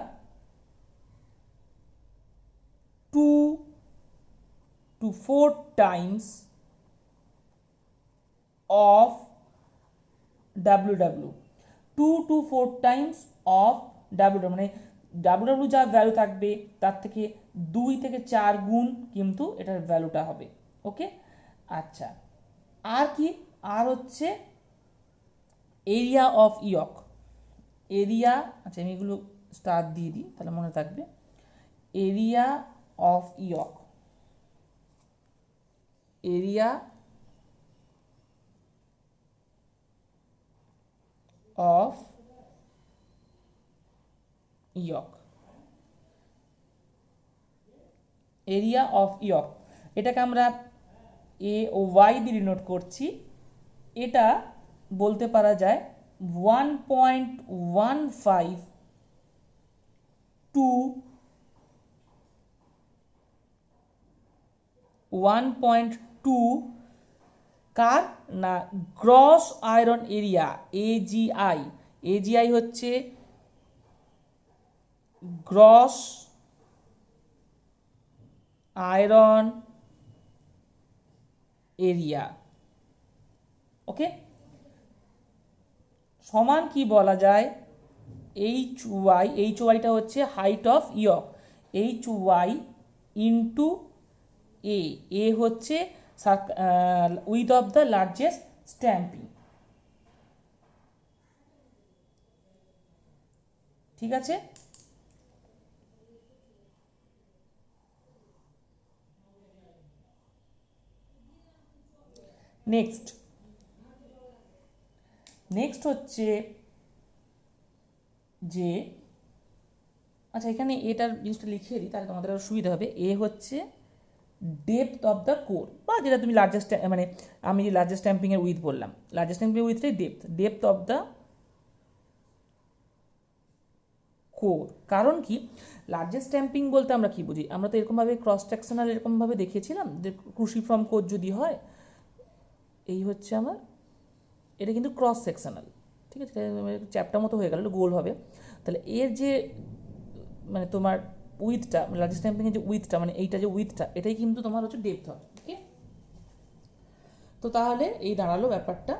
2 to 4 times of WW, 2 to 4 times of WW, মানে WW যা ভ্যালু থাকবে তার থেকে 2 থেকে 4 গুণ কিন্তু এটার ভ্যালুটা হবে। ওকে, আচ্ছা আর কি, আর হচ্ছে এরিয়া অফ ইয়ক, এরিয়া, আচ্ছা আমি এগুলো স্টার দিয়ে দিই তাহলে মনে থাকবে, area of yoke, area of yoke, area of yoke, এটাকে আমরা এ ও ওয়াই দিয়ে ডিনোট করছি। এটা বলতে পারা যায় 1.15 টু 1.2 কার না gross iron area, AGI, AGI হচ্ছে গ্রস আয়রন এরিয়া। ওকে, সমান কি বলা যায়, HYটা হচ্ছে height of yoke, HY into A হচ্ছে width of the largest stamping. ঠিক আছে, নেক্সট হচ্ছে যে, আচ্ছা এখানে এটার জিনিসটা লিখিয়ে দিই তাহলে তোমাদের আরো সুবিধা হবে। এ হচ্ছে ডেপথ অফ দ্য কোর, বা যেটা তুমি লার্জেস্ট, মানে আমি যে লার্জেস্ট স্ট্যাম্পিং এর উইথ বললাম, লার্জেস্ট স্ট্যাম্পিং এর উইথটাই ডেপথ অফ দ্য কোর। কারণ কি, লার্জেস্ট স্ট্যাম্পিং বলতে আমরা কি বুঝি, আমরা তো এরকমভাবে ক্রস সেকশনাল এরকমভাবে দেখিয়েছিলাম যে ক্রুসিফর্ম কোর যদি হয়, এই হচ্ছে আমার, এটা কিন্তু ক্রস সেকশনাল, ঠিক আছে, চ্যাপ্টার মতো হয়ে গেল, গোল হবে। তাহলে এর যে মানে তোমার উইথটা, লার্জেস্ট স্ট্যাম্পিং এর যে উইথটা, মানে এইটা যে উইথটা, এটাই কিন্তু তোমার হচ্ছে ডেপথ হবে। ওকে, তো তাহলে এই দাঁড়ালো ব্যাপারটা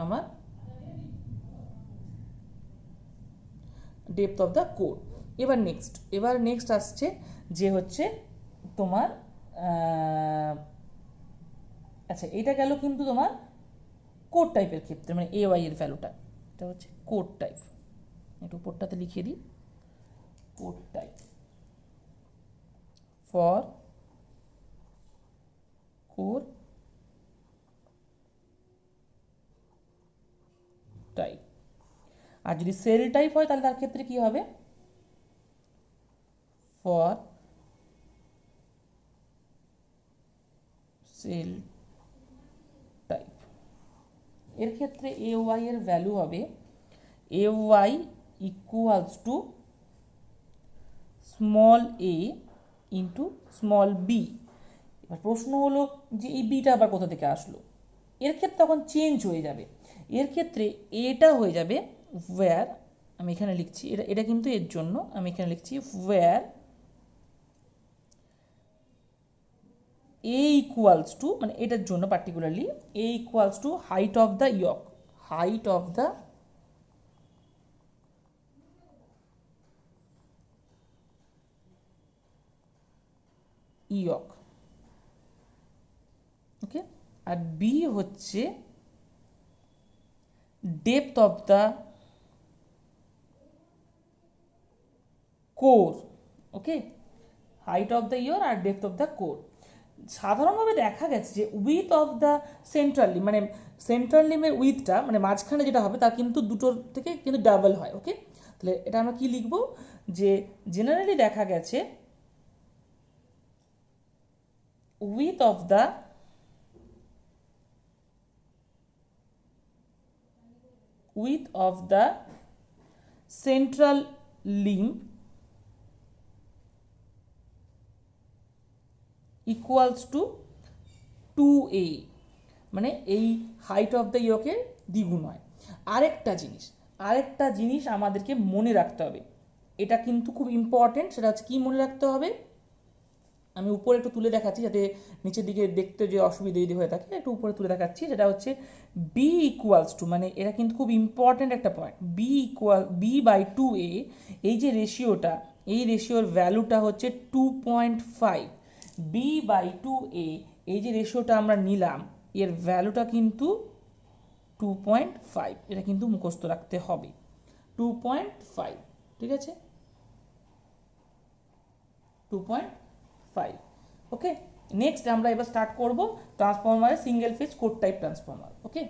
আমার ডেপথ অফ দ্য কোর। এবার নেক্সট আসছে যে হচ্ছে তোমার আচ্ছা এটা গেল কিন্তু তোমার কোড টাইপের ক্ষেত্রে, মানে AY এর ভ্যালুটা, এটা হচ্ছে কোড টাইপ, একটু উপরটাতে লিখিয়ে দিই, core type for core type. আর যদি সেল টাইপ হয় তাহলে তার ক্ষেত্রে কি হবে, ফর সেল টাইপ। এর ক্ষেত্রে AY এর ভ্যালু হবে AY equals to small a into small B. এবার প্রশ্ন হলো যে এই বিটা আবার কোথা থেকে আসলো, এর ক্ষেত্রে তখন চেঞ্জ হয়ে যাবে, এর ক্ষেত্রে এটা হয়ে যাবে ওয়্যার, আমি এখানে লিখছি এটা কিন্তু এর জন্য আমি এখানে লিখছি ওয়্যার A ইকুয়ালস টু, মানে এটার জন্য particularly A equals to height of the yoke, height of the yoke. Okay, আর বি হচ্ছে depth of the core. Okay, height of the year আর ডেপথ অফ দ্য কোর। সাধারণভাবে দেখা গেছে যে width of the central limb, মানে central লিমের উইথটা মানে মাঝখানে যেটা হবে তা কিন্তু দুটোর থেকে কিন্তু ডাবল হয়। ওকে, তাহলে এটা আমরা কি লিখবো, যে জেনারেলি দেখা গেছে width of the central limb equals to 2a, মানে এই হাইট অফ দ্য ইয়কের দ্বিগুণ হয়। আরেকটা জিনিস আমাদেরকে মনে রাখতে হবে, এটা কিন্তু খুব ইম্পর্টেন্ট, সেটা হচ্ছে কি মনে রাখতে হবে, আমি উপরে একটু তুলে দেখাচ্ছি যাতে নিচের দিকে দেখতে যে অসুবিধা যদি হয়ে থাকে, একটু উপরে তুলে দেখাচ্ছি। সেটা হচ্ছে বি ইকুয়ালস টু, মানে এটা কিন্তু খুব ইম্পর্টেন্ট একটা পয়েন্ট, b/2a, এই যে রেশিওটা, এই রেশিওর ভ্যালুটা হচ্ছে 2.5। b/2a এই যে রেশিওটা আমরা নিলাম এর ভ্যালুটা কিন্তু 2.5, এটা কিন্তু মুখস্থ রাখতে হবে 2.5। ঠিক আছে, 2.5। ওকে, নেক্সট আমরা এবার স্টার্ট করব ট্রান্সফরমারের single phase core type transformer. Okay,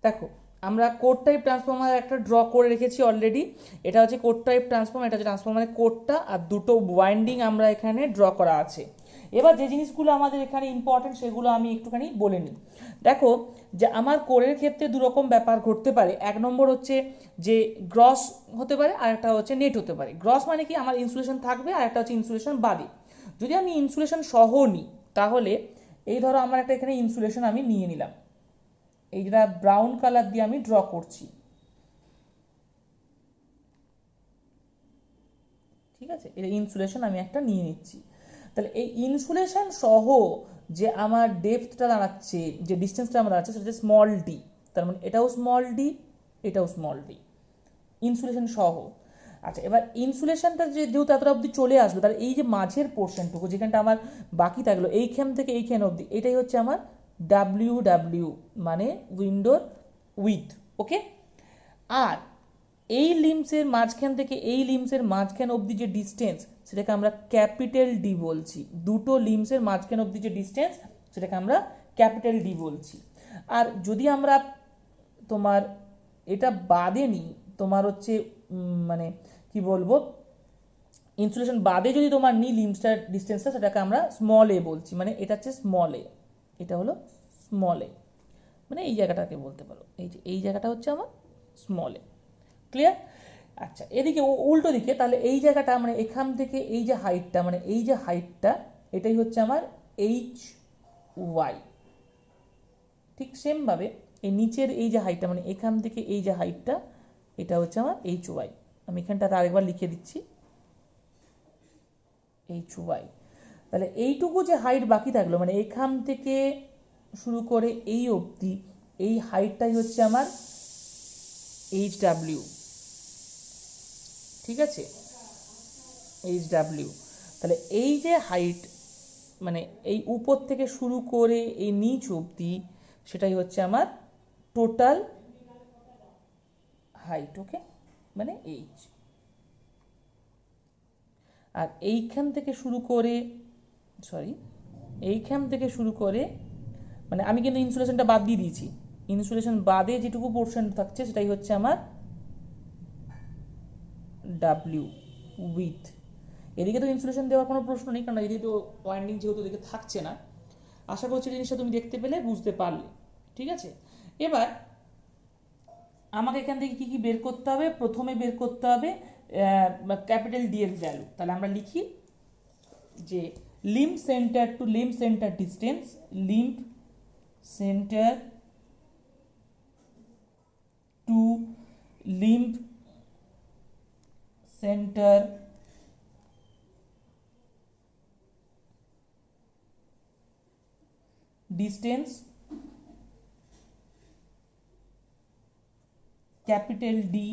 দেখো আমরা কোড টাইপ ট্রান্সফরমার একটা ড্র করে রেখেছি অলরেডি। এটা হচ্ছে কোড টাইপ ট্রান্সফরমার, এটা হচ্ছে ট্রান্সফরমারের কোডটা, আর দুটো ওয়াইন্ডিং আমরা এখানে ড্র করা আছে। এবার যে জিনিসগুলো আমাদের এখানে ইম্পর্টেন্ট সেগুলো আমি একটুখানি বলে নিই। দেখো যে আমার কোরের ক্ষেত্রে দুরকম ব্যাপার ঘটতে পারে। এক নম্বর হচ্ছে যে গ্রস হতে পারে, আর একটা হচ্ছে নেট হতে পারে। গ্রস মানে কি, আমার ইনসুলেশন থাকবে, আর একটা হচ্ছে ইনসুলেশন বাদে। যদি আমি ইনসুলেশন সহ নিই তাহলে এই ধরো আমার একটা এখানে ইনসুলেশন আমি নিয়ে নিলাম, এই যেটা ব্রাউন কালার দিয়ে আমি ড্র করছি। ঠিক আছে, এটা ইনসুলেশন আমি একটা নিয়ে নিচ্ছি। তাহলে এই ইনসুলেশন সহ যে আমার ডেপথটা দাঁড়াচ্ছে, যে ডিস্টেন্সটা আমার দাঁড়াচ্ছে, সেটা হচ্ছে স্মল ডি। তার মানে এটাও স্মল ডি, এটাও স্মল ডি, ইনসুলেশন সহ। আচ্ছা, এবার ইনসুলেশনটা যেহেতু এতটা অবধি চলে আসলো, তাহলে এই যে মাঝের পোর্শনটুকু যেখানটা আমার বাকি থাকলো এইখান থেকে এইখান অবধি, এটাই হচ্ছে আমার ডাব্লিউ, মানে উইন্ডোর উইথ। ওকে, আর এই লিম্সের মাঝখান থেকে এই লিম্সের মাঝখান অবধি যে ডিস্টেন্স, সেটাকে আমরা ক্যাপিটাল ডি বলছি। দুটো লিম্সের মাঝখান অবধি যে ডিস্টেন্স, সেটাকে আমরা ক্যাপিটাল ডি বলছি। আর যদি আমরা তোমার এটা বাদে নিই, তোমার হচ্ছে মানে কি বলবো, ইনসুলেশন বাদে যদি তোমার নিই লিম্সটার ডিস্টেন্সটা, সেটাকে আমরা স্মল এ বলছি। মানে এটা হচ্ছে স্মল এ, এটা হলো স্মল এ, মানে এই জায়গাটাকে বলতে পারো, এই যে এই জায়গাটা হচ্ছে আমার স্মল এ। ক্লিয়ার? আচ্ছা, এদিকে উল্টো দিকে, তাহলে এই জায়গাটা মানে এখান থেকে এই যে হাইটটা, মানে এই যে হাইটটা, এটাই হচ্ছে আমার এইচ ওয়াই। ঠিক সেমভাবে এই নিচের এই যে হাইটটা, মানে এখান থেকে এই যে হাইটটা, এটা হচ্ছে আমার এইচ ওয়াই। আমি এখানটাতে আরেকবার লিখে দিচ্ছি, এইচ ওয়াই। তাহলে এইটুকু যে হাইট বাকি থাকলো, মানে এখান থেকে শুরু করে এই অবধি, এই হাইটটাই হচ্ছে আমার এইচ ডাব্লিউ। ঠিক আছে, এইচ ডাব্লিউ। তাহলে এই যে হাইট, মানে এই উপর থেকে শুরু করে এই নিচ অবধি, সেটাই হচ্ছে আমার টোটাল হাইট। ওকে, মানে এইচ। আর এইখান থেকে শুরু করে, এইখান থেকে শুরু করে, মানে আমি কিন্তু ইনসুলেশনটা বাদ দিয়ে দিয়েছি, ইনসুলেশন বাদে যেটুকু পোর্শন থাকছে সেটাই হচ্ছে আমার ডাব্লিউ উইথ। এদিকে তো ইনসুলেশন দেওয়ার কোনো প্রশ্ন নেই, কারণ এদিকে তো ওয়াইন্ডিং যেহেতু এদিকে থাকছে না। আশা করছি জিনিসটা তুমি দেখতে পেলে, বুঝতে পারলে। ঠিক আছে, এবার আমাকে এখান থেকে কি কি বের করতে হবে, প্রথমে বের করতে হবে ক্যাপিটাল ডি এর ভ্যালু। তাহলে আমরা লিখি যে limb centre to limb centre distance, limb centre to limb centre distance capital D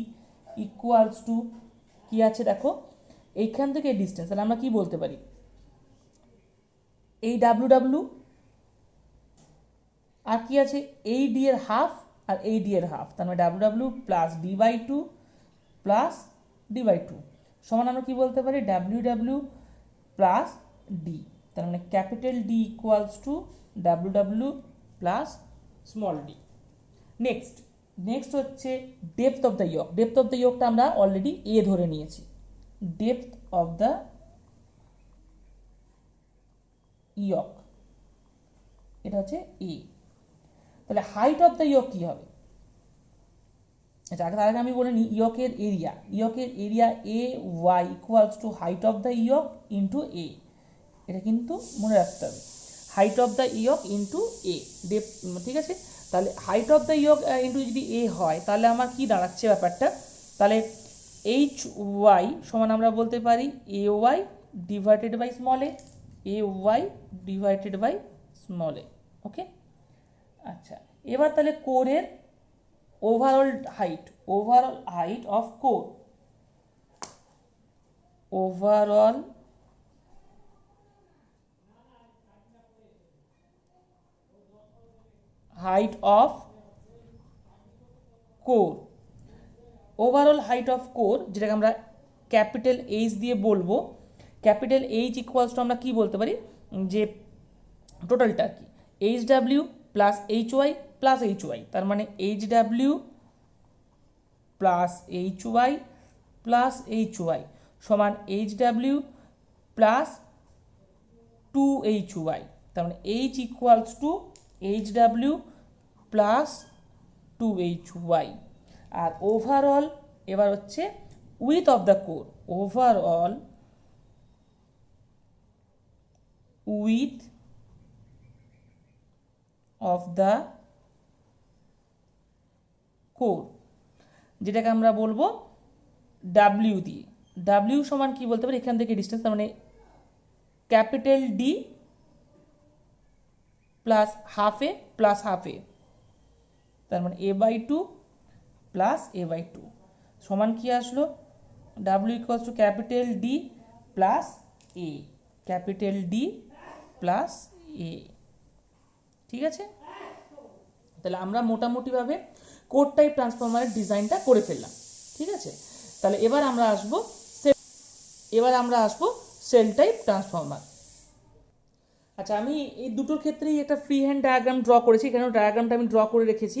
equals to কি আছে দেখো, এইখান থেকে ডিস্টেন্স, তাহলে আমরা কি বলতে পারি, এই ডাব্লু ডাব্লু, আর কি আছে এই ডি এর হাফ, আর এই ডি এর হাফ, তার মানে W W plus D by two plus D by two সমান আমরা কি বলতে পারি, ডাব্লিউ ডাব্লিউ প্লাস ডি। তার মানে capital D equals to W W plus small D. Next হচ্ছে depth of the yoke. Depth of the ইয়কটা আমরা অলরেডি এ ধরে নিয়েছি। ডেপথ অফ দ্য ইয়ক এটা হচ্ছে এ। তাহলে হাইট অফ দ্য ইয়ক কি হবে? আচ্ছা, তার আগে আমি বলে নিই ইয়কের area A Y equals to height of the yoke into A. এটা কিন্তু মনে রাখতে হবে, height of the yoke into A depth, ঠিক আছে। তাহলে height of the yoke into যদি এ হয় তাহলে আমার কি দাঁড়াচ্ছে ব্যাপারটা, তাহলে এইচ ওয়াই সমান আমরা বলতে পারি A Y divided by small A, A Y divided by small A. Okay, আচ্ছা এবার তাহলে কোরের overall height of core, overall height of core, overall height of core যেটাকে আমরা ক্যাপিটাল এইচ দিয়ে বলবো। ক্যাপিটাল এইচ ইকুয়ালস টু আমরা কি বলতে পারি যে টোটালটা কি H W plus H Y plus H Y, তার মানে H W plus H Y plus H Y সমান H W plus two H Y, তার মানে H equals to H W plus two H Y. আর overall এবার হচ্ছে width of the core, overall width of the core যেটাকে আমরা বলবো W দিয়ে। ডাব্লিউ সমান কি বলতে পারি এখান থেকে ডিস্টেন্স, তার মানে capital D plus half A plus half A, তার মানে A by two plus A by two সমান কি আসলো W equals to capital D plus A, capital D plus A. ঠিক আছে, তাহলে আমরা মোটামুটিভাবে কোর টাইপ ট্রান্সফরমারের ডিজাইনটা করে ফেললাম। ঠিক আছে, তাহলে এবার আমরা আসবো সেল টাইপ ট্রান্সফরমার। আচ্ছা, আমি এই দুটোর ক্ষেত্রেই একটা ফ্রি হ্যান্ড ডায়াগ্রাম ড্র করেছি, কেন ডায়াগ্রামটা আমি ড্র করে রেখেছি।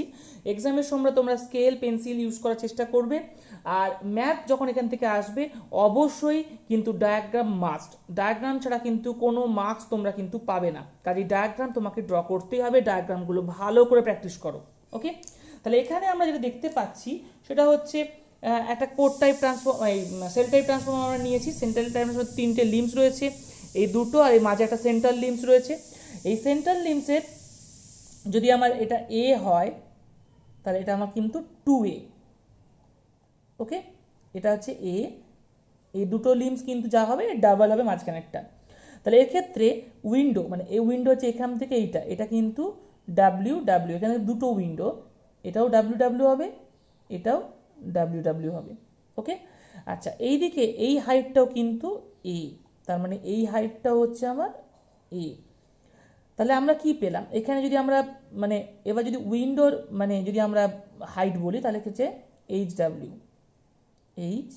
এক্সামের সময় তোমরা স্কেল পেন্সিল ইউজ করার চেষ্টা করবে, আর ম্যাথ যখন এখান থেকে আসবে অবশ্যই কিন্তু ডায়াগ্রাম মাস্ট, ডায়াগ্রাম ছাড়া কিন্তু কোনো মার্কস তোমরা কিন্তু পাবে না। কাজে ডায়াগ্রাম তোমাকে ড্র করতেই হবে, ডায়াগ্রামগুলো ভালো করে প্র্যাকটিস করো। ওকে, তাহলে এখানে আমরা যেটা দেখতে পাচ্ছি সেটা হচ্ছে একটা core type sell type transformer আমরা নিয়েছি। সেন্ট্রাল টাইপ তিনটে লিম্বস রয়েছে, এই দুটো, আর এই মাঝে একটা সেন্ট্রাল লিম্বস রয়েছে। এই সেন্ট্রাল লিম্বসের যদি আমার এটা এ হয় তাহলে এটা আমার কিন্তু 2a। ওকে, এটা হচ্ছে এ, এই দুটো লিম্বস কিন্তু যা হবে ডাবল হবে মাঝখানেরটা। তাহলে এক্ষেত্রে উইন্ডো, মানে এই উইন্ডো হচ্ছে এখান থেকে এইটা, এটা কিন্তু ডাব্লিউ ডাব্লিউ, এখানে দুটো উইন্ডো, এটাও ডাব্লিউ ডাব্লিউ হবে, এটাও ডাব্লিউ ডাব্লিউ হবে। ওকে, আচ্ছা এইদিকে এই হাইটটাও কিন্তু এ, তার মানে এই হাইটটা হচ্ছে আমার এ। তাহলে আমরা কি পেলাম এখানে, যদি আমরা মানে এবার যদি উইন্ডোর মানে যদি আমরা হাইট বলি তাহলে হচ্ছে এইচ ডাব্লিউ, এইচ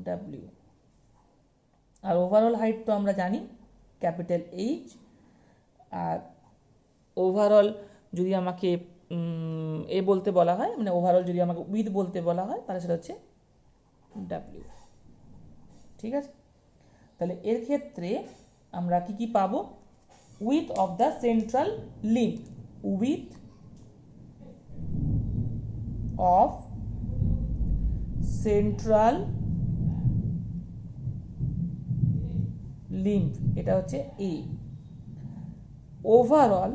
ডাব্লিউ, আর ওভারঅল হাইট তো আমরা জানি ক্যাপিটাল এইচ, আর ওভারঅল যদি আমাকে এ বলতে বলা হয়, মানে ওভারঅল যদি আমাকে উইথ বলতে বলা হয় তাহলে সেটা হচ্ছে ডাব্লিউ। ঠিক আছে, তাহলে এর ক্ষেত্রে আমরা কি কি পাবো, with of the central limb, with of central limb এটা হচ্ছে এ, ওভারঅল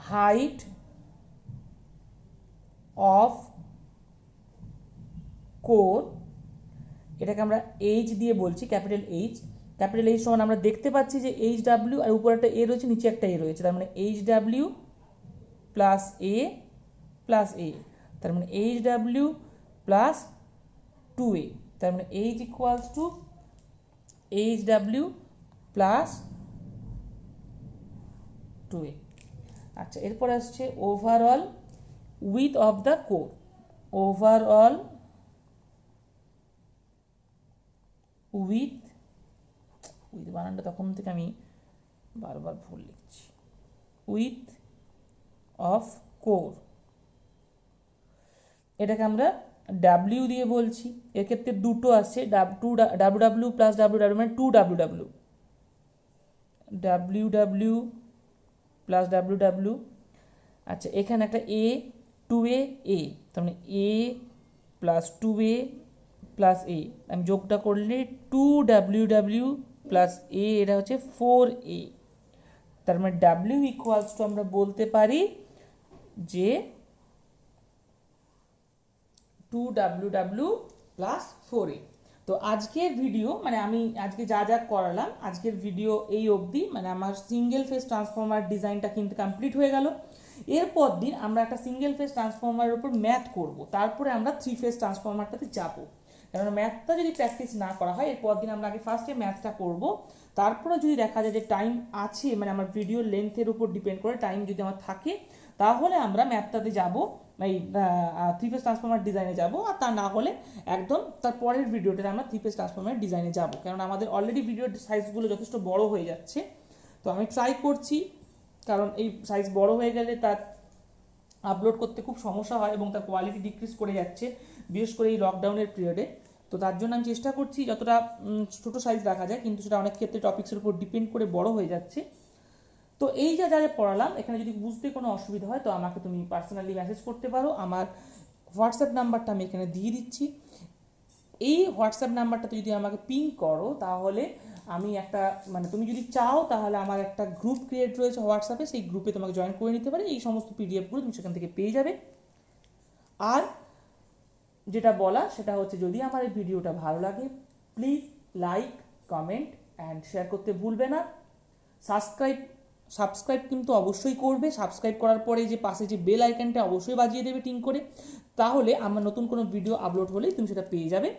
হাইট অফ কোর, এটাকে আমরা এইচ দিয়ে বলছি, ক্যাপিটাল এইচ। ক্যাপিটাল এইচ সমান আমরা দেখতে পাচ্ছি যে এইচ ডাব্লিউ, আর উপরে একটা এ রয়েছে, নিচে একটা এ রয়েছে, তার মানে H W plus A plus A, তার মানে H W plus two A, তার মানে H equals to H W plus two A. আচ্ছা, এরপর আসছে overall width of the core, overall width বানানটা তখন থেকে আমি বারবার ভুল লিখছি, উইথ অফ কোর, এটাকে আমরা ডাব্লিউ দিয়ে বলছি। এর ক্ষেত্রে দুটো আসছে, ডাব্লিউ প্লাস ডাব্লিউ মানে 2 ডাব্লিউ প্লাস ডাব্লিউ। আচ্ছা, এখানে একটা এ, 2a এ, তার মানে এ প্লাস 2a প্লাস এ, আমি যোগটা করলে 2 প্লাস এ, এটা হচ্ছে 4a। তার মানে ডাব্লিউ ইকুয়ালস টু আমরা বলতে পারি যে 2 প্লাস 4a। তো আজকের ভিডিও মানে আমি আজকে যা যা করালাম, আজকের ভিডিও এই অবধি, মানে আমার সিঙ্গেল ফেজ ট্রান্সফর্মার ডিজাইনটা কিন্তু কমপ্লিট হয়ে গেল। এরপর দিন আমরা একটা সিঙ্গেল ফেজ ট্রান্সফর্মারের উপর ম্যাথ করব, তারপরে আমরা 3 ফেজ ট্রান্সফর্মারটাতে যাব। কারণ ম্যাথটা যদি প্র্যাকটিস না করা হয়, এরপর দিন আমরা আগে ফার্স্টে ম্যাথটা করব, তারপরে যদি দেখা যায় যে টাইম আছে, মানে আমার ভিডিও লেন্থের উপর ডিপেন্ড করে, টাইম যদি আমার থাকে তাহলে আমরা ম্যাথটাতে যাব, এই 3 ফেজ ট্রান্সফর্মার ডিজাইনে যাব। আর তা না হলে একদম তার পরের ভিডিওটাতে আমরা 3 ফেজ ট্রান্সফর্মার ডিজাইনে যাব, কারণ আমাদের অলরেডি ভিডিওর সাইজগুলো যথেষ্ট বড় হয়ে যাচ্ছে। তো আমি ট্রাই করছি, কারণ এই সাইজ বড় হয়ে গেলে তার আপলোড করতে খুব সমস্যা হয় এবং তার কোয়ালিটি ডিক্রিজ করে যাচ্ছে, বিশেষ করে এই লকডাউনের পিরিয়ডে। তো তার জন্য আমি চেষ্টা করছি যতটা ছোটো সাইজ রাখা যায়, কিন্তু সেটা অনেক ক্ষেত্রে টপিক্সের উপর ডিপেন্ড করে বড় হয়ে যাচ্ছে। তো এই যা যা পড়ালাম, এখানে যদি বুঝতে কোনো অসুবিধা হয় তো আমাকে তুমি পার্সোনালি মেসেজ করতে পারো। আমার হোয়াটসঅ্যাপ নাম্বারটা আমি এখানে দিয়ে দিচ্ছি। এই হোয়াটসঅ্যাপ নাম্বারটাতে যদি আমাকে পিং করো, তাহলে আমি একটা, মানে তুমি যদি চাও তাহলে আমার একটা গ্রুপ ক্রিয়েট রয়েছে হোয়াটসঅ্যাপে, সেই গ্রুপে তোমাকে জয়েন করে নিতে পারে। এই সমস্ত পিডিএফগুলো তুমি সেখান থেকে পেয়ে যাবে। আর যেটা বলা সেটা হচ্ছে, যদি আমার এই ভিডিওটা ভালো লাগে please like, comment and share করতে ভুলবে না। সাবস্ক্রাইব কিন্তু অবশ্যই করবে। সাবস্ক্রাইব করার পরে যে পাশে যে বেল আইকনটা অবশ্যই বাজিয়ে দেবে টিং করে, তাহলে আমার নতুন কোনো ভিডিও আপলোড হলেই তুমি সেটা পেয়ে যাবে।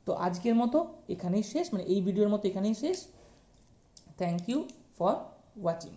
তো আজকের মতো এখানেই শেষ, মানে এই ভিডিওর মতো এখানেই শেষ। Thank you for watching.